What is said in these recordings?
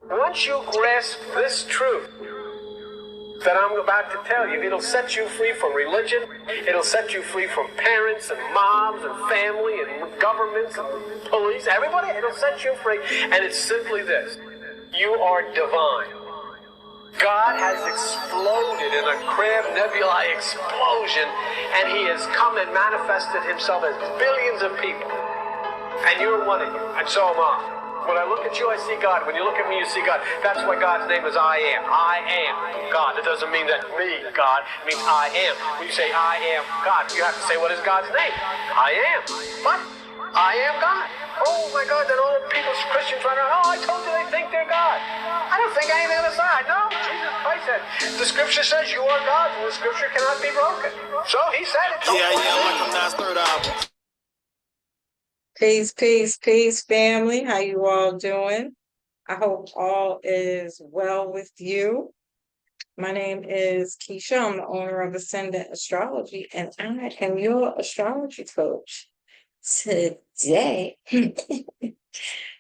Once you grasp this truth that I'm about to tell you, it'll set you free from religion. It'll set you free from parents and moms and family and governments and police. Everybody, it'll set you free. And it's simply this. You are divine. God has exploded in a Crab Nebulae explosion, and he has come and manifested himself as billions of people. And you're one of you, and so am I. When I look at you, I see God. When you look at me, you see God. That's why God's name is I am. I am God. It doesn't mean that me, God. It means I am. When you say I am God, you have to say, what is God's name? I am. What? I am God. Oh my God, then all people, Christians run around, oh, I told you they think they're God. I don't think anything on the side. No, Jesus Christ said, the scripture says you are God, and the scripture cannot be broken. So he said it. Yeah, like I'm not third album. Peace, peace, peace, family. How you all doing? I hope all is well with you. My name is Keisha. I'm the owner of Ascendant Astrology, and I am your astrology coach. Today,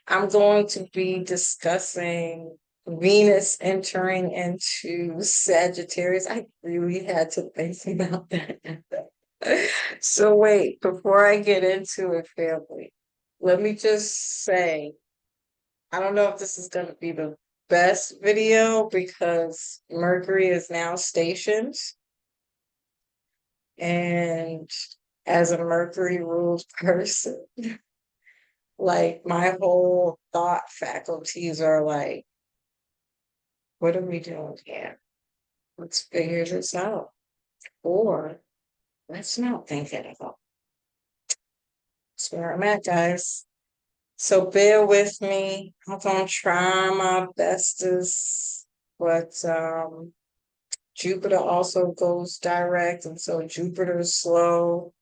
I'm going to be discussing Venus entering into Sagittarius. I really had to think about that. So wait, before I get into it, family, let me just say, I don't know if this is going to be the best video because Mercury is now stationed. And as a Mercury ruled person, like my whole thought faculties are like, what are we doing here? Let's figure this out. Or let's not think at all. That's where I'm at, guys. So bear with me. I'm gonna try my bestest, but Jupiter also goes direct, and so Jupiter's slow.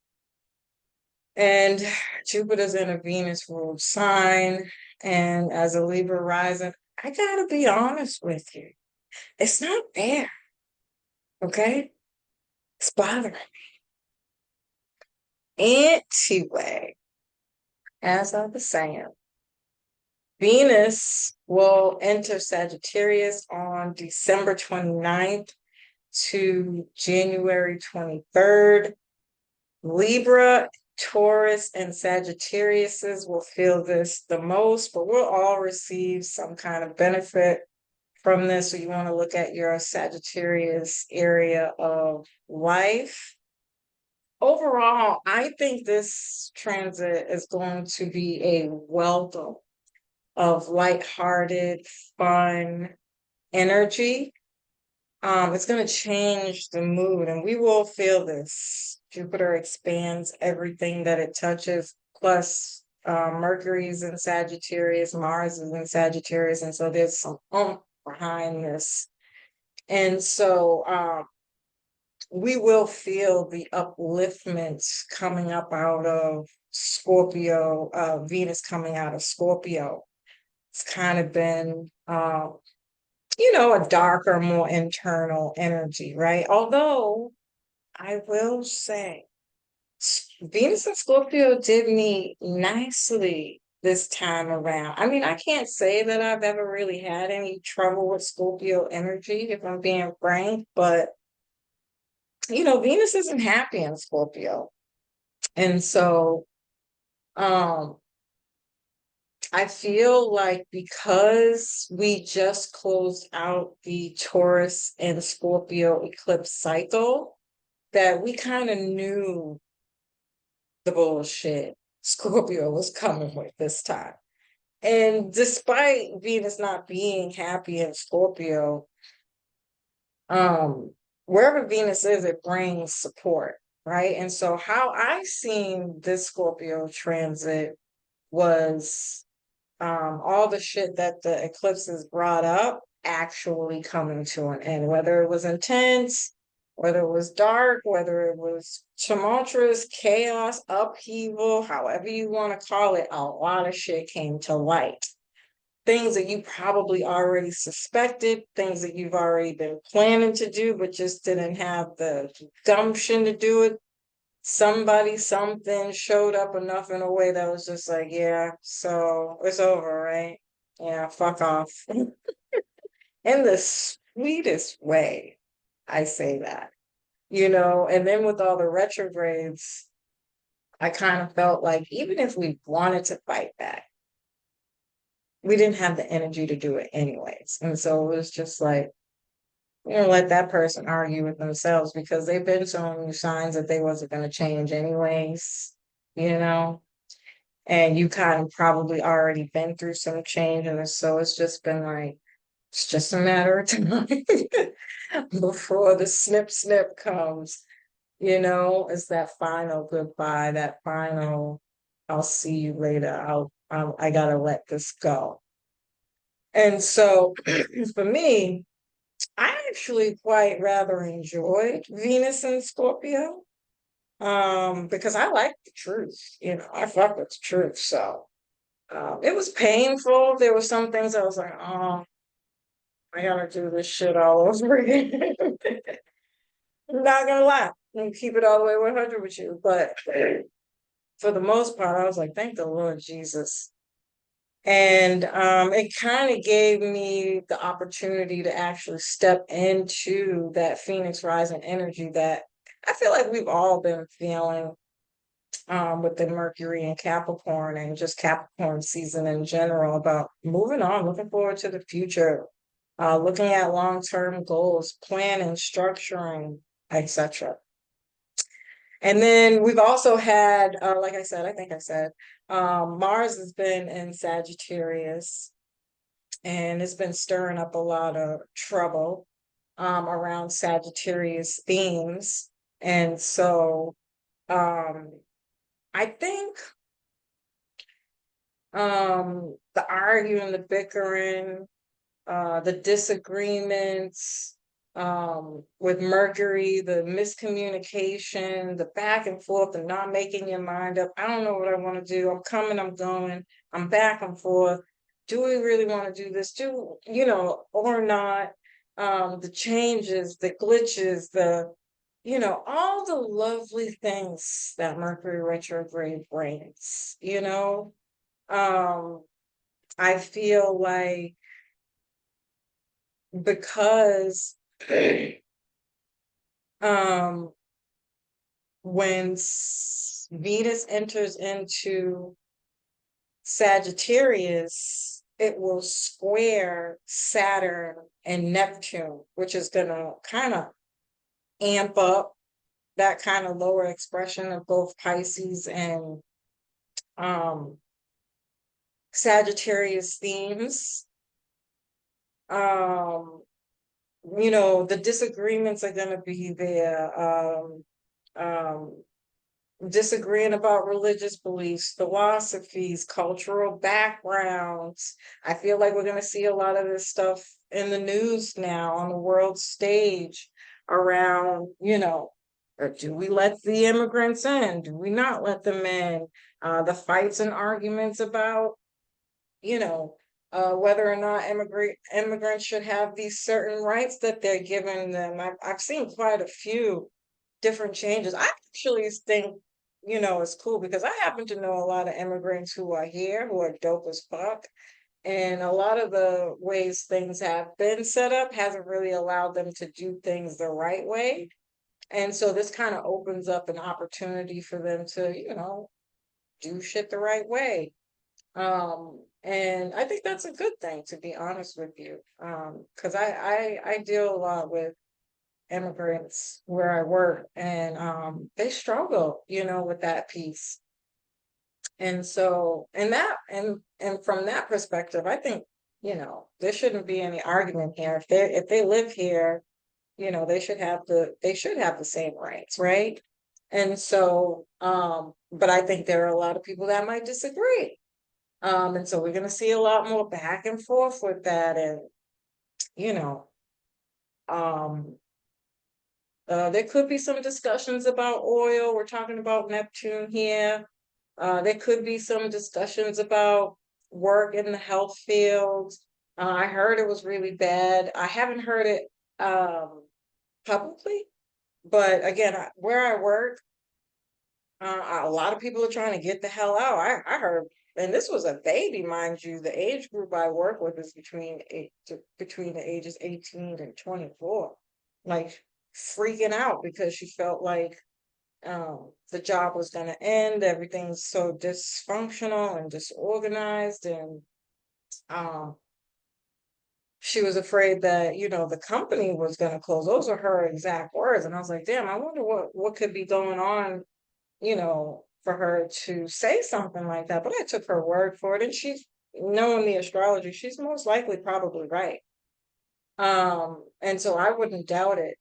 And Jupiter's in a Venus ruled sign. And as a Libra rising, I gotta be honest with you. It's not fair. Okay? It's bothering me. Anyway, as I was saying, Venus will enter Sagittarius on December 29th to January 23rd. Libra, Taurus, and Sagittarius will feel this the most, but we'll all receive some kind of benefit from this. So you want to look at your Sagittarius area of life. Overall, I think this transit is going to be a welcome of lighthearted, fun energy. It's going to change the mood, and we will feel this. Jupiter expands everything that it touches, plus Mercury's in Sagittarius, Mars is in Sagittarius, and so there's some behind this. And so we will feel the upliftments coming up out of Scorpio, Venus coming out of Scorpio. It's kind of been, a darker, more internal energy, right? Although I will say, Venus and Scorpio did meet nicely this time around. I mean, I can't say that I've ever really had any trouble with Scorpio energy, if I'm being frank, but, Venus isn't happy in Scorpio. And so, I feel like because we just closed out the Taurus and Scorpio eclipse cycle, that we kind of knew the bullshit Scorpio was coming with this time. And despite Venus not being happy in Scorpio, wherever Venus is, it brings support, right? And so how I seen this Scorpio transit was all the shit that the eclipses brought up actually coming to an end, whether it was intense, whether it was dark, whether it was tumultuous, chaos, upheaval, however you want to call it, a lot of shit came to light. Things that you probably already suspected, things that you've already been planning to do, but just didn't have the gumption to do it. Somebody, something showed up enough in a way that was just like, yeah, so it's over, right? Yeah, fuck off. in the sweetest way. I say that, and then with all the retrogrades, I kind of felt like even if we wanted to fight back, we didn't have the energy to do it anyways. And so it was just like, let that person argue with themselves because they've been showing you signs that they wasn't going to change anyways, you know? And you kind of probably already been through some change. And so it's just been like, it's just a matter of time before the snip comes, it's that final goodbye, that final, I'll see you later. I gotta let this go. And so for me, I actually quite rather enjoyed Venus and Scorpio, because I like the truth, I fuck with the truth. So it was painful. There were some things I was like, oh, I gotta do this shit all over again. I'm not gonna lie and keep it all the way 100 with you. But for the most part, I was like, thank the Lord Jesus. And it kind of gave me the opportunity to actually step into that Phoenix rising energy that I feel like we've all been feeling with the Mercury and Capricorn and just Capricorn season in general about moving on, looking forward to the future, looking at long-term goals, planning, structuring, etc. And then we've also had, like I said, I think I said, Mars has been in Sagittarius and it's been stirring up a lot of trouble around Sagittarius themes. And so I think the arguing, the bickering, the disagreements, with Mercury, the miscommunication, the back and forth, the not making your mind up. I don't know what I want to do. I'm coming, I'm going, I'm back and forth. Do we really want to do this? Or not? The changes, the glitches, all the lovely things that Mercury retrograde brings, I feel like because um when Venus enters into Sagittarius, it will square Saturn and Neptune, which is going to kind of amp up that kind of lower expression of both Pisces and um Sagittarius themes. Um, the disagreements are going to be there. Um, Disagreeing about religious beliefs, philosophies, cultural backgrounds. I feel like we're going to see a lot of this stuff in the news now on the world stage around, or do we let the immigrants in? Do we not let them in? The fights and arguments about, whether or not immigrants should have these certain rights that they're giving them. I've seen quite a few different changes. I actually think, it's cool because I happen to know a lot of immigrants who are here who are dope as fuck. And a lot of the ways things have been set up hasn't really allowed them to do things the right way. And so this kind of opens up an opportunity for them to, do shit the right way. And I think that's a good thing, to be honest with you. Because I deal a lot with immigrants where I work, and they struggle, with that piece. And so, and from that perspective, I think, there shouldn't be any argument here. If they live here, they should have the same rights, right? And so, but I think there are a lot of people that might disagree. And so we're gonna see a lot more back and forth with that, and you know, um, there could be some discussions about oil. We're talking about Neptune here. There could be some discussions about work in the health field. I heard it was really bad. I haven't heard it publicly, but again, where I work, a lot of people are trying to get the hell out. I heard and this was a baby, mind you. The age group I work with is between the ages 18 and 24, like freaking out because she felt like the job was going to end. Everything's so dysfunctional and disorganized, and um, she was afraid that, the company was going to close. Those are her exact words. And I was like, damn, I wonder what could be going on, for her to say something like that. But I took her word for it. And she's knowing the astrology, she's most likely probably right. And so I wouldn't doubt it.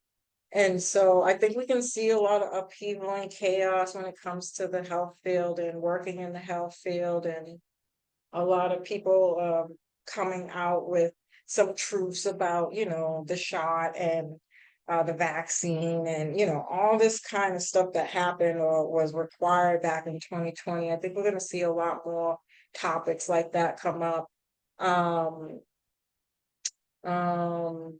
And so I think we can see a lot of upheaval and chaos when it comes to the health field and working in the health field, and a lot of people coming out with some truths about, the shot and the vaccine and, all this kind of stuff that happened or was required back in 2020. I think we're going to see a lot more topics like that come up. Um, um,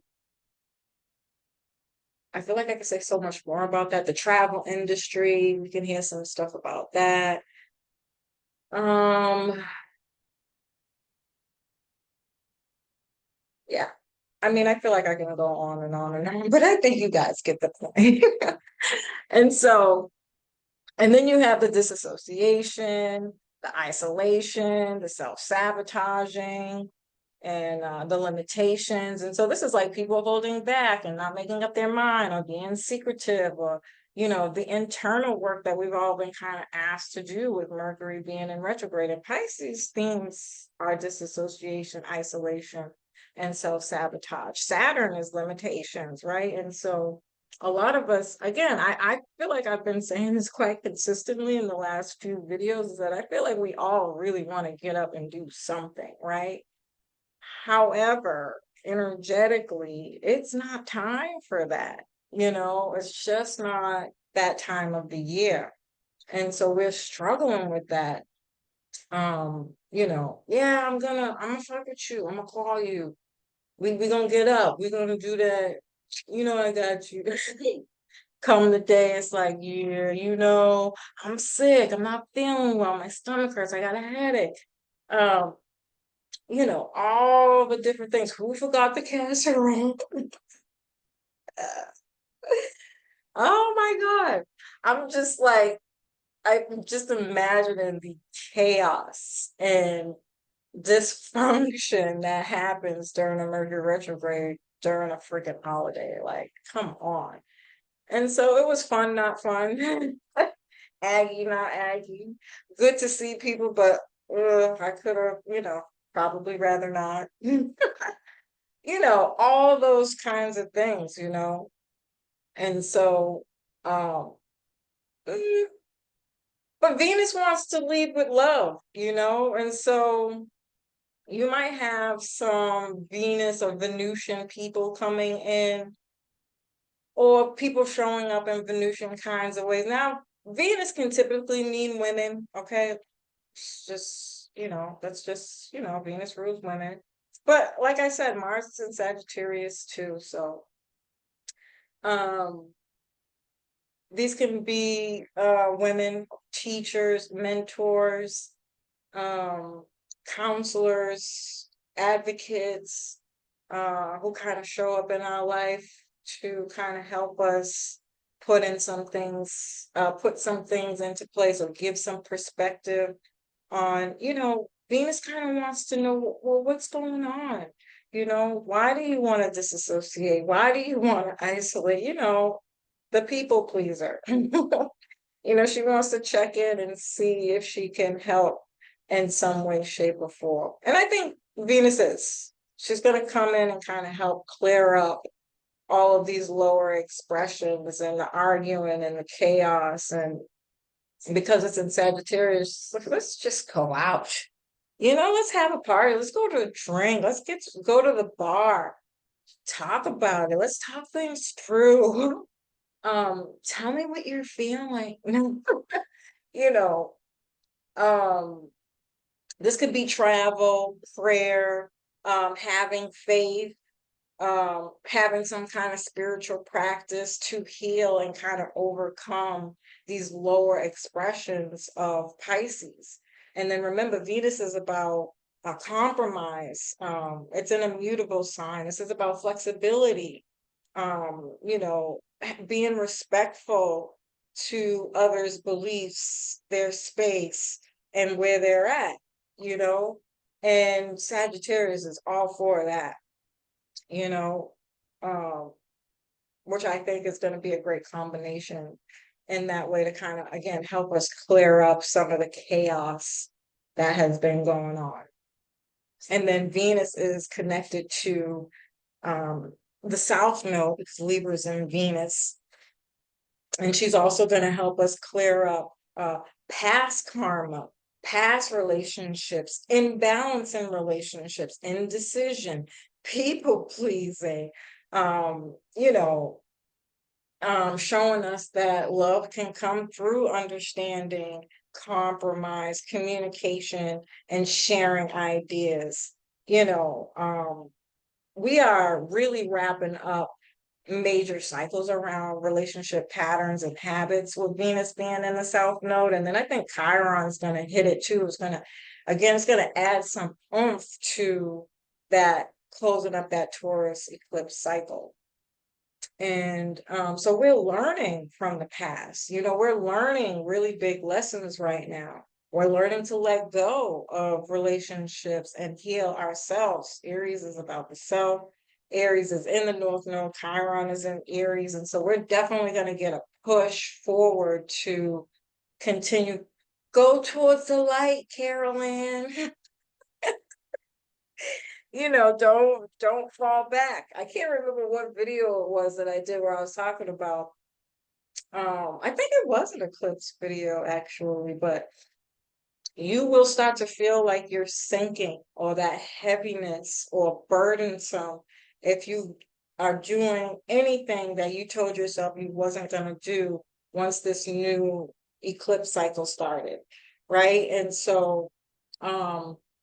I feel like I could say so much more about that. The travel industry, we can hear some stuff about that. Um, yeah. I mean, I feel like I can go on and on and on, but I think you guys get the point. And so, and then you have the disassociation, the isolation, the self-sabotaging, and the limitations. And so this is like people holding back and not making up their mind or being secretive, or, the internal work that we've all been kind of asked to do with Mercury being in retrograde. And Pisces themes are disassociation, isolation, and self-sabotage. Saturn is limitations, right? And so a lot of us, again, I feel like I've been saying this quite consistently in the last few videos, is that I feel like we all really want to get up and do something, right? However, energetically, it's not time for that. It's just not that time of the year. And so we're struggling with that. Yeah, I'm gonna fuck with you. I'm gonna call you. We gonna get up. We're gonna do that. I got you. Come the day, it's like, yeah, I'm sick. I'm not feeling well. My stomach hurts. I got a headache. Um, all the different things. Who forgot the casserole? Oh my God. I'm just like, I'm just imagining the chaos and dysfunction that happens during a Mercury retrograde during a freaking holiday. Like, come on. And so it was fun, not fun. Aggie, not Aggie. Good to see people, but I could have, probably rather not. All those kinds of things, And so, um, mm, but Venus wants to lead with love, And so you might have some Venus or Venusian people coming in, or people showing up in Venusian kinds of ways. Now, Venus can typically mean women, okay? It's just, that's just, Venus rules women. But like I said, Mars is in Sagittarius too. So um these can be women, teachers, mentors, um, counselors, advocates, who kind of show up in our life to kind of help us put some things into place, or give some perspective on, Venus kind of wants to know, well, what's going on? Why do you want to disassociate? Why do you want to isolate? The people pleaser. She wants to check in and see if she can help in some way, shape, or form. And I think Venus is. She's going to come in and kind of help clear up all of these lower expressions and the arguing and the chaos. And because it's in Sagittarius, let's just go out. Let's have a party. Let's go to a drink. Go to the bar. Talk about it. Let's talk things through. Tell me what you're feeling. you know, um, this could be travel, prayer, having faith, having some kind of spiritual practice to heal and kind of overcome these lower expressions of Pisces. And then remember, Venus is about a compromise. It's an immutable sign. This is about flexibility. You know, being respectful to others' beliefs, their space, and where they're at, you know. And Sagittarius is all for that, you know, um, which I think is going to be a great combination in that way to kind of, again, help us clear up some of the chaos that has been going on. And then Venus is connected to the South Node because Libra's in Venus. And she's also going to help us clear up past karma, past relationships, imbalance in relationships, indecision, people pleasing, you know, showing us that love can come through understanding, compromise, communication, and sharing ideas. You know, we are really wrapping up major cycles around relationship patterns and habits with Venus being in the South Node. And then I think Chiron's going to hit it too. It's going to add some oomph to that, closing up that Taurus eclipse cycle. And so we're learning from the past. You know, we're learning really big lessons right now. We're learning to let go of relationships and heal ourselves. Aries is about the self. Aries is in the North Node. Chiron is in Aries. And so we're definitely going to get a push forward to continue. Go towards the light, Carolyn. You know, don't fall back. I can't remember what video it was that I did where I was talking about I think it was an eclipse video actually, but you will start to feel like you're sinking or that heaviness or burdensome if you are doing anything that you told yourself you wasn't going to do once this new eclipse cycle started, right? And so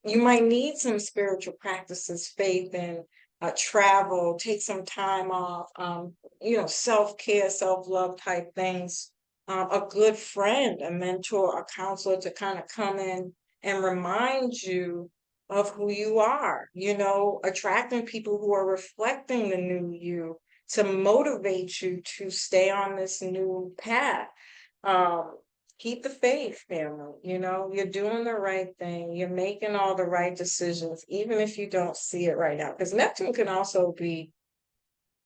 you might need some spiritual practices, faith and travel, take some time off, you know, self-care, self-love type things, a good friend, a mentor, a counselor to kind of come in and remind you of who you are, you know, attracting people who are reflecting the new you to motivate you to stay on this new path. Um, Keep the faith, family. You know, you're doing the right thing. You're making all the right decisions, even if you don't see it right now. Because Neptune can also be,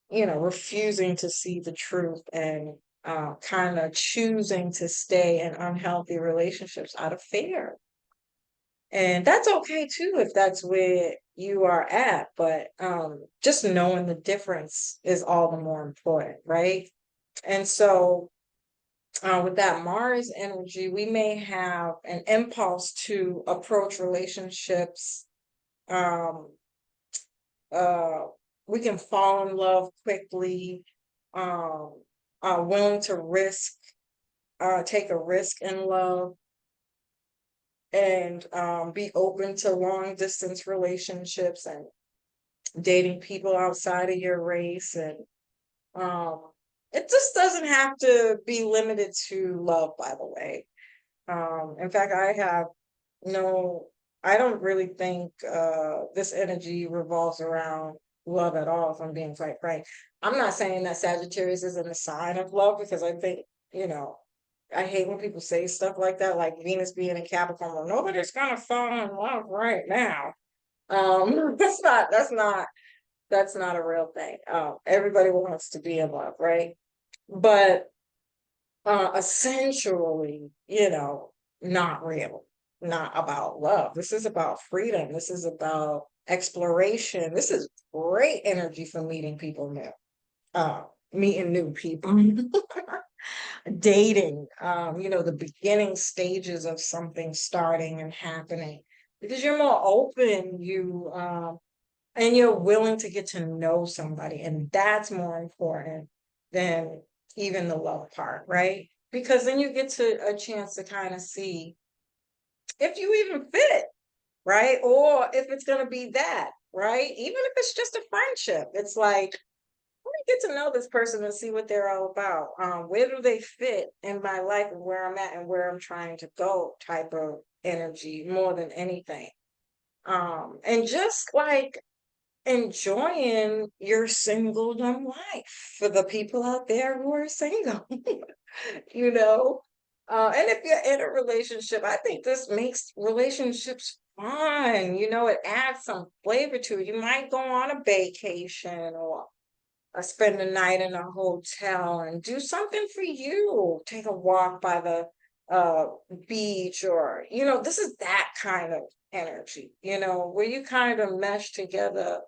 you know, refusing to see the truth and kind of choosing to stay in unhealthy relationships out of fear. And that's okay too, if that's where you are at. But just knowing the difference is all the more important, right? And so with that Mars energy, we may have an impulse to approach relationships. Um, we can fall in love quickly, are willing to take a risk in love, and be open to long distance relationships and dating people outside of your race. And um, it just doesn't have to be limited to love, by the way. In fact, I don't really think this energy revolves around love at all, if I'm being quite frank. I'm not saying that Sagittarius isn't a sign of love because I think, you know, I hate when people say stuff like that, like Venus being in Capricorn. Well, nobody's gonna fall in love right now. That's not a real thing. Everybody wants to be in love, right? But essentially, you know, not real, not about love. This is about freedom. This is about exploration. This is great energy for meeting people new, meeting new people, dating, you know, the beginning stages of something starting and happening because you're more open, and you're willing to get to know somebody. And that's more important than even the love part, right? Because then you get to a chance to kind of see if you even fit, right? Or if it's going to be that, right? Even if it's just a friendship, it's like, get to know this person and see what they're all about. Where do they fit in my life and where I'm at and where I'm trying to go type of energy more than anything. And just like enjoying your singledom life for the people out there who are single, you know. And if you're in a relationship, I think this makes relationships fun. It adds some flavor to it. You might go on a vacation or spend the night in a hotel and do something for you. Take a walk by the uh beach, or this is that kind of energy, where you kind of mesh together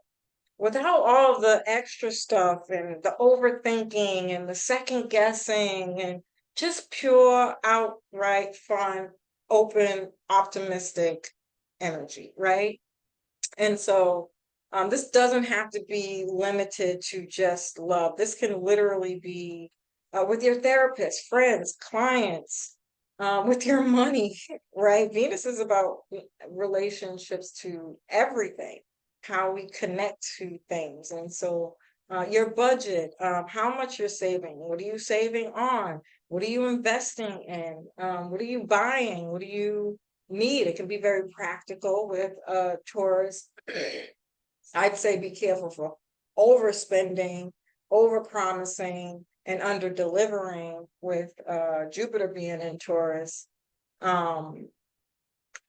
without all the extra stuff and the overthinking and the second guessing, and just pure outright fun, open, optimistic energy, right? And so this doesn't have to be limited to just love. This can literally be with your therapist, friends, clients, with your money, right? Venus is about relationships to everything, how we connect to things. And so your budget, how much you're saving, what are you saving on? What are you investing in? What are you buying? What do you need? It can be very practical with Taurus. I'd say be careful for overspending, over promising, and under delivering with Jupiter being in Taurus. Um,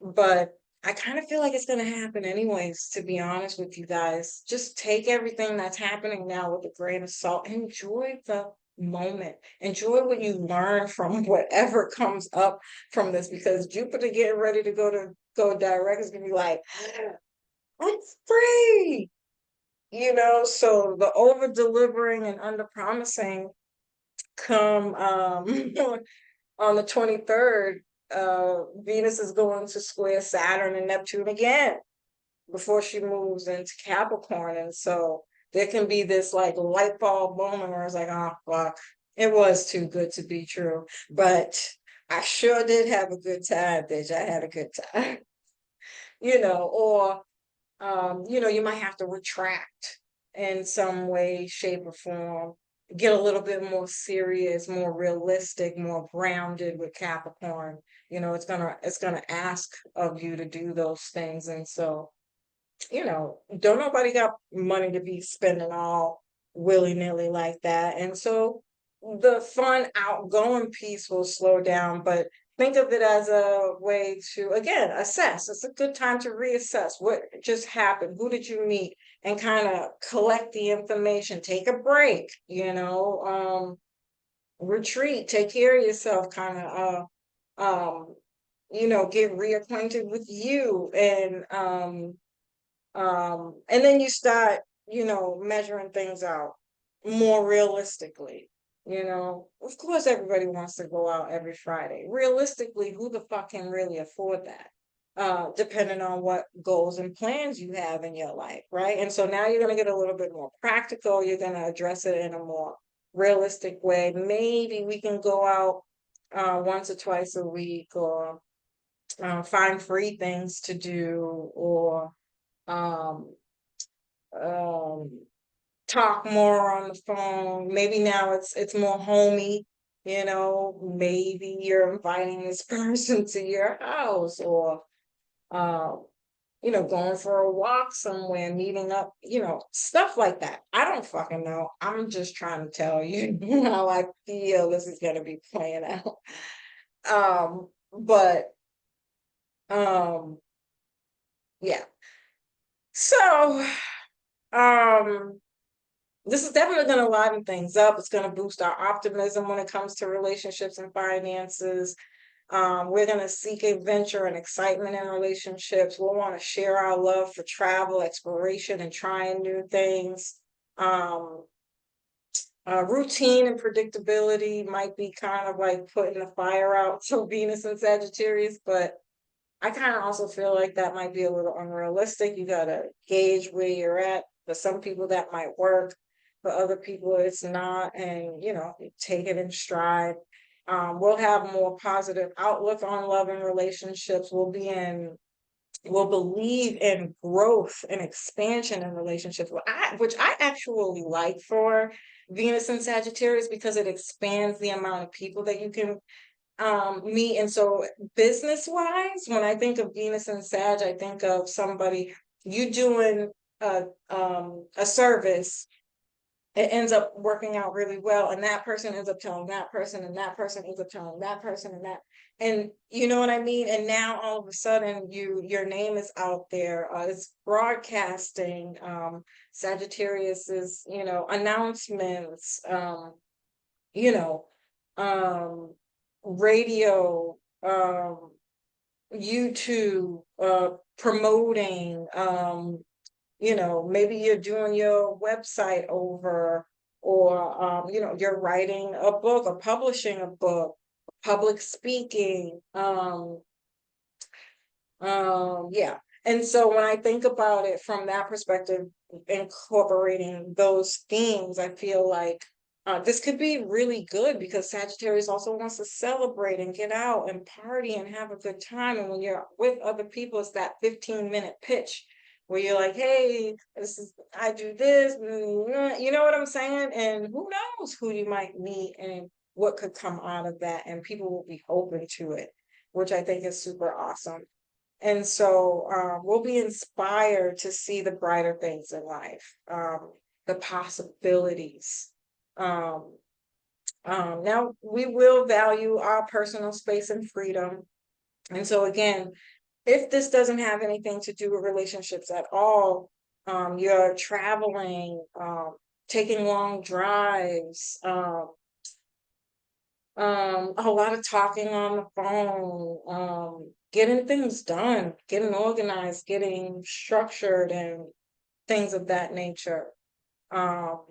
but I kind of feel like it's going to happen anyways, to be honest with you guys. Just take everything that's happening now with a grain of salt. Enjoy the moment. Enjoy what you learn from whatever comes up from this, because Jupiter getting ready to go direct is going to be like, I'm free. So the over delivering and under promising come on the 23rd. Venus is going to square Saturn and Neptune again before she moves into Capricorn. And so there can be this like light bulb moment where it's like, oh fuck, it was too good to be true. But I sure did have a good time, bitch. I had a good time. Or you might have to retract in some way, shape, or form, get a little bit more serious, more realistic, more grounded with Capricorn. It's gonna ask of you to do those things. And so, don't nobody got money to be spending all willy-nilly like that. And so the fun outgoing piece will slow down, but think of it as a way to, again, assess. It's a good time to reassess what just happened, who did you meet, and kind of collect the information. Take a break, retreat, take care of yourself, kind of get reacquainted with you, and then you start, measuring things out more realistically. Of course, everybody wants to go out every Friday. Realistically, who the fuck can really afford that? Depending on what goals and plans you have in your life, right? And so now you're going to get a little bit more practical. You're going to address it in a more realistic way. Maybe we can go out once or twice a week, or find free things to do, or um, um, talk more on the phone. Maybe now it's more homey, maybe you're inviting this person to your house, or um, going for a walk somewhere, meeting up, stuff like that. I don't fucking know. I'm just trying to tell you how I feel this is gonna be playing out. But yeah. So this is definitely going to liven things up. It's going to boost our optimism when it comes to relationships and finances. We're going to seek adventure and excitement in relationships. We'll want to share our love for travel, exploration, and trying new things. Routine and predictability might be kind of like putting the fire out. So Venus and Sagittarius, but I kind of also feel like that might be a little unrealistic. You got to gauge where you're at. For some people, that might work. For other people, it's not. And, take it in stride. We'll have more positive outlook on love and relationships. We'll be in will believe in growth and expansion in relationships, which I actually like for Venus and Sagittarius, because it expands the amount of people that you can meet. And so business wise, when I think of Venus and Sag, I think of somebody, you doing a service, it ends up working out really well, and that person ends up telling that person, and that person ends up telling that person, and that, and you know what I mean. And now all of a sudden your name is out there, it's broadcasting, Sagittarius is, announcements, you know um radio, YouTube, promoting, maybe you're doing your website over, or you're writing a book or publishing a book, public speaking, yeah. And so when I think about it from that perspective, incorporating those themes, I feel like this could be really good, because Sagittarius also wants to celebrate and get out and party and have a good time. And when you're with other people, it's that 15-minute pitch where you're like, hey, I do this, you know what I'm saying? And who knows who you might meet and what could come out of that. And people will be open to it, which I think is super awesome. And so we'll be inspired to see the brighter things in life, the possibilities. Um, now, we will value our personal space and freedom. And so, again, if this doesn't have anything to do with relationships at all, you're traveling, taking long drives, a lot of talking on the phone, getting things done, getting organized, getting structured, and things of that nature. Um,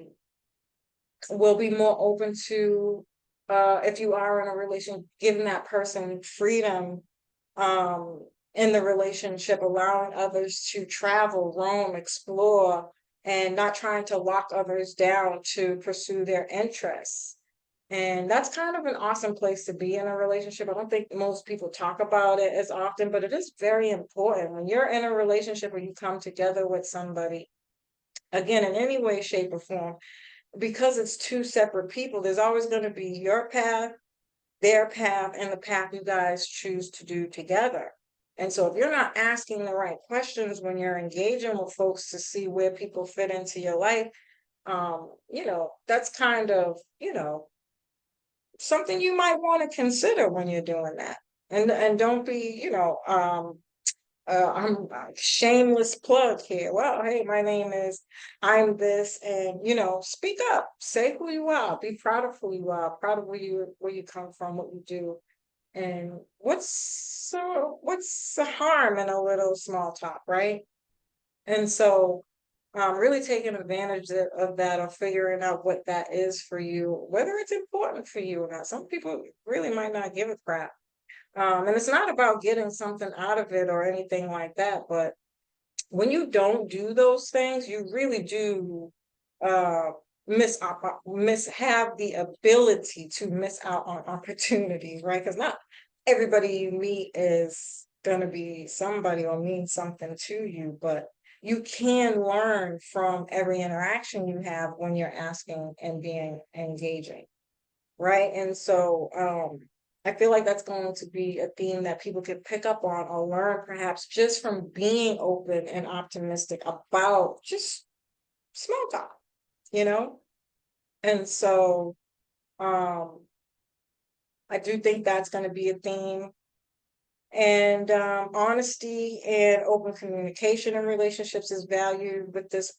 will be more open to, if you are in a relationship, giving that person freedom, in the relationship, allowing others to travel, roam, explore, and not trying to lock others down to pursue their interests. And that's kind of an awesome place to be in a relationship. I don't think most people talk about it as often, but it is very important when you're in a relationship or you come together with somebody, again, in any way, shape, or form, because it's two separate people, there's always going to be your path, their path, and the path you guys choose to do together. And so if you're not asking the right questions when you're engaging with folks to see where people fit into your life, that's kind of, something you might want to consider when you're doing that. And don't be, I'm a shameless plug here. Well, hey, my name is, I'm this, and speak up, say who you are, be proud of who you are, proud of where you come from, what you do, and what's the harm in a little small talk, right? And so, really taking advantage of that, or figuring out what that is for you, whether it's important for you or not. Some people really might not give a crap. And it's not about getting something out of it or anything like that, but when you don't do those things, you really do uh have the ability to miss out on opportunities, right? Because not everybody you meet is gonna be somebody or mean something to you, but you can learn from every interaction you have when you're asking and being engaging, right? And so I feel like that's going to be a theme that people could pick up on or learn, perhaps just from being open and optimistic about just small talk, you know? And so I do think that's going to be a theme. And honesty and open communication in relationships is valued with this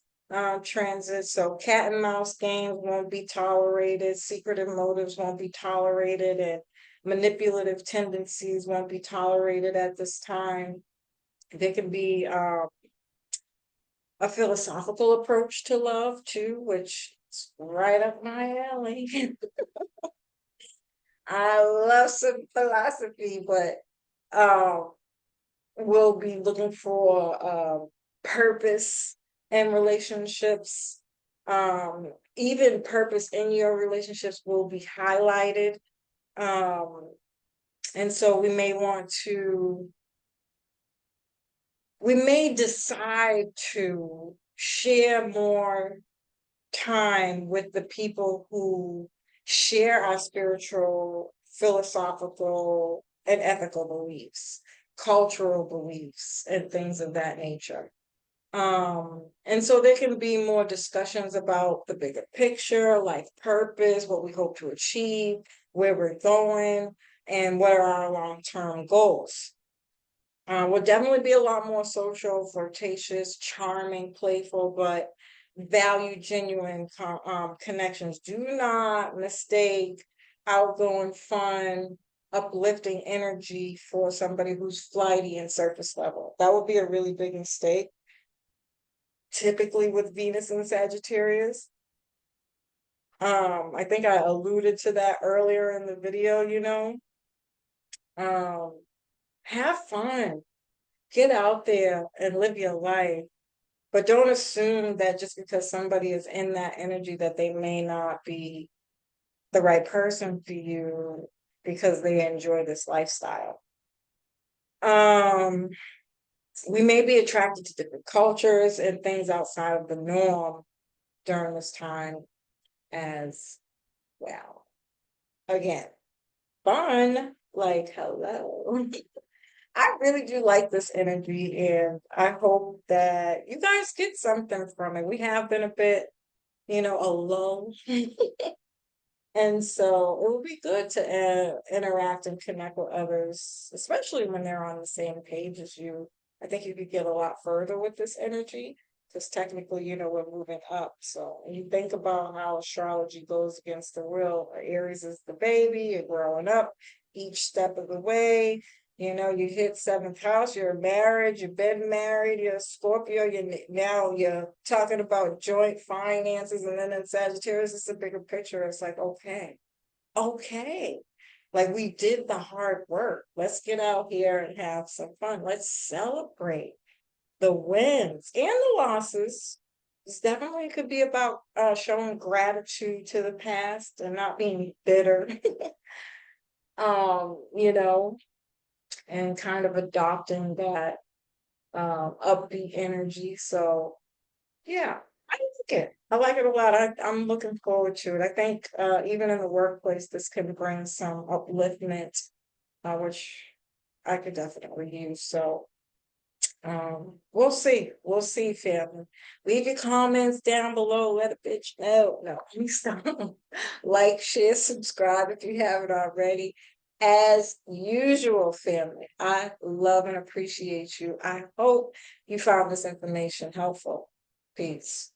transit. So cat and mouse games won't be tolerated, secretive motives won't be tolerated, and manipulative tendencies won't be tolerated at this time. There can be a philosophical approach to love too, which is right up my alley. I love some philosophy, but um we'll be looking for purpose in relationships. Even purpose in your relationships will be highlighted. Um, and so we may want to we may decide to share more time with the people who share our spiritual, philosophical, and ethical beliefs, cultural beliefs, and things of that nature. And so there can be more discussions about the bigger picture, life purpose, what we hope to achieve, where we're going, and what are our long-term goals. Will definitely be a lot more social, flirtatious, charming, playful, but value genuine connections. Do not mistake outgoing, fun, uplifting energy for somebody who's flighty and surface level. That would be a really big mistake. Typically with Venus and Sagittarius. I think I alluded to that earlier in the video, have fun, get out there and live your life, but don't assume that just because somebody is in that energy that they may not be the right person for you because they enjoy this lifestyle. We may be attracted to different cultures and things outside of the norm during this time as well. Again, fun, like, hello. I really do like this energy, and I hope that you guys get something from it. We have been a bit, alone. And so it would be good to interact and connect with others, especially when they're on the same page as you. I think you could get a lot further with this energy because technically, we're moving up. So when you think about how astrology goes against the will, Aries is the baby, you're growing up each step of the way. You hit seventh house, you're married, you've been married, you're a Scorpio, you're talking about joint finances, and then in Sagittarius, it's a bigger picture. It's like, okay, like we did the hard work. Let's get out here and have some fun. Let's celebrate the wins and the losses. This definitely could be about showing gratitude to the past and not being bitter. You know, and kind of adopting that upbeat energy. So yeah, I like it. I like it a lot. I'm looking forward to it. I think even in the workplace, this can bring some upliftment, which I could definitely use. So we'll see. We'll see, family. Leave your comments down below. Let a bitch know. No, please don't. Like, share, subscribe if you haven't already. As usual, family, I love and appreciate you. I hope you found this information helpful. Peace.